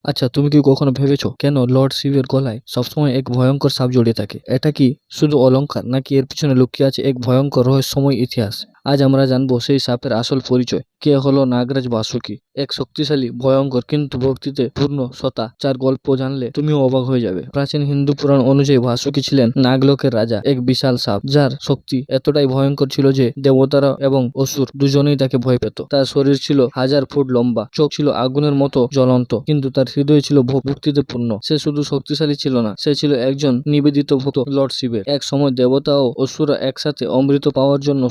আচ্ছা, তুমি কি কখনো ভেবেছো কেন লর্ড শিবের গলায় সবসময় এক ভয়ঙ্কর সাপ জড়িয়ে থাকে? এটা কি শুধু অলংকার, নাকি এর পিছনে লুকিয়ে আছে এক ভয়ঙ্কর রহস্যময় ইতিহাস? আজ আমরা জানবো সেই সাপের আসল পরিচয়। কে হলো নাগরাজ বাসুকি, এক শক্তিশালী, ভয়ঙ্কর কিন্তু ভক্তিতে পূর্ণ সত্তা, যার গল্প জানলে তুমিও অবাক হয়ে যাবে। প্রাচীন হিন্দু পুরাণ অনুযায়ী বাসুকি ছিলেন নাগলোকের রাজা, এক বিশাল সাপ যার শক্তি এতটাই ভয়ঙ্কর ছিল যে দেবতারা এবং অসুর দুজনেই তাকে ভয় পেত। তার শরীর ছিল 1000 ফুট লম্বা, চোখ ছিল আগুনের মতো জ্বলন্ত, কিন্তু তার হৃদয় ছিল ভক্তিতে পূর্ণ। সে শুধু শক্তিশালী ছিল না, সে ছিল একজন নিবেদিত ভক্ত লর্ড শিবের। এক সময় দেবতা ও অসুরা একসাথে অমৃত পাওয়ার জন্য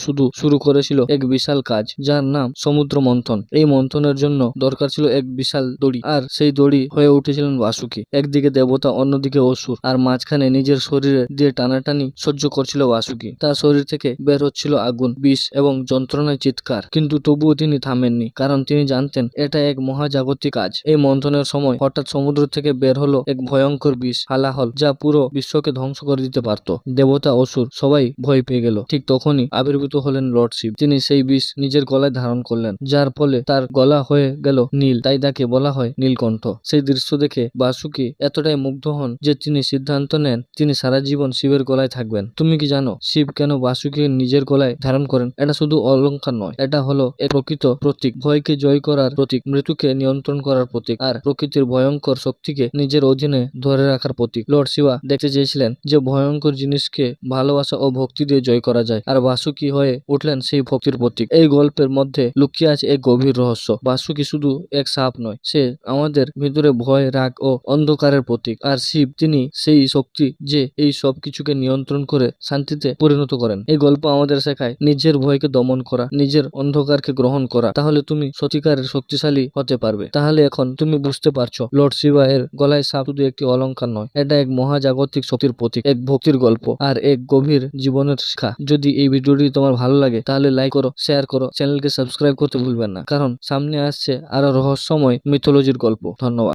শুরু করেছিল এক বিশাল কাজ, যার নাম সমুদ্র মন্থন। এই মন্থনের জন্য দরকার ছিল এক বিশাল দড়ি, আর সেই দড়ি হয়ে উঠেছিলেন বাসুকি। একদিকে দেবতা, অন্যদিকে অসুর, আর মাঝখানে নিজের শরীরে দিয়ে টানাটানি সহ্য করছিল বাসুকি। তার শরীর থেকে বের হচ্ছিল আগুন, বিষ এবং যন্ত্রণায় চিৎকার, কিন্তু তবুও তিনি থামেননি, কারণ তিনি জানতেন এটা এক মহাজাগতিক কাজ। এই মন্থনের সময় হঠাৎ সমুদ্র থেকে বের হলো এক ভয়ঙ্কর বিষ হালাহল, যা পুরো বিশ্বকে ধ্বংস করে দিতে পারত। দেবতা, অসুর সবাই ভয় পেয়ে গেল। ঠিক তখনই আবির্ভূত হলেন লর্ড শিব। তিনি সেই বিষ নিজের গলায় ধারণ করলেন, যার ফলে তার গলা হয়ে গেল নীল, তাই তাকে বলা হয় নীলকণ্ঠ। সেই দৃশ্য দেখে বাসুকি এতটাই মুগ্ধ হন যে তিনি সিদ্ধান্ত নেন তিনি সারা জীবন শিবের গলায় থাকবেন। তুমি কি জানো শিব কেন বাসুকি নিজের গলায় ধারণ করেন? এটা শুধু অলংকার নয়, এটা হলো এক প্রকৃত প্রতীক, ভয়কে জয় করার প্রতীক, মৃত্যুকে নিয়ন্ত্রণ করার প্রতীক, আর প্রকৃতির ভয়ঙ্কর শক্তিকে নিজের অধীনে ধরে রাখার প্রতীক। লর্ড শিবা দেখতে চেয়েছিলেন যে ভয়ঙ্কর জিনিসকে ভালোবাসা ও ভক্তি দিয়ে জয় করা যায়, আর বাসুকি হয়ে উঠলেন সেই ভক্তির প্রতীক। এই গল্পের মধ্যে লুকিয়ে আছে এক গভীর রহস্য। বাসুকি শুধু এক সাপ নয়, সে আমাদের ভিতরে ভয়, রাগ ও অন্ধকারের প্রতীক। আর শিব, তিনি সেই শক্তি যে এই সব কিছুকে নিয়ন্ত্রণ করে শান্তিতে পরিণত করেন। এই গল্প আমাদের শেখায় নিজের ভয়কে দমন করা, নিজের অন্ধকারকে গ্রহণ করা। তাহলে তুমি সত্যিকারের শক্তিশালী হতে পারবে। তাহলে এখন তুমি বুঝতে পারছো লর্ড শিবা এর গলায় সাপ শুধু একটি অলংকার নয়, এটা এক মহাজাগতিক শক্তির প্রতীক, এক ভক্তির গল্প, আর এক গভীর জীবনের শিক্ষা। যদি এই ভিডিওটি তোমার ভালো লাগে তাহলে লাইক করো, শেয়ার করো, চ্যানেলকে সাবস্ক্রাইব করতে ভুলবেন না, কারণ সামনে আসছে আরো রহস্যময় মিথোলজির গল্প। ধন্যবাদ।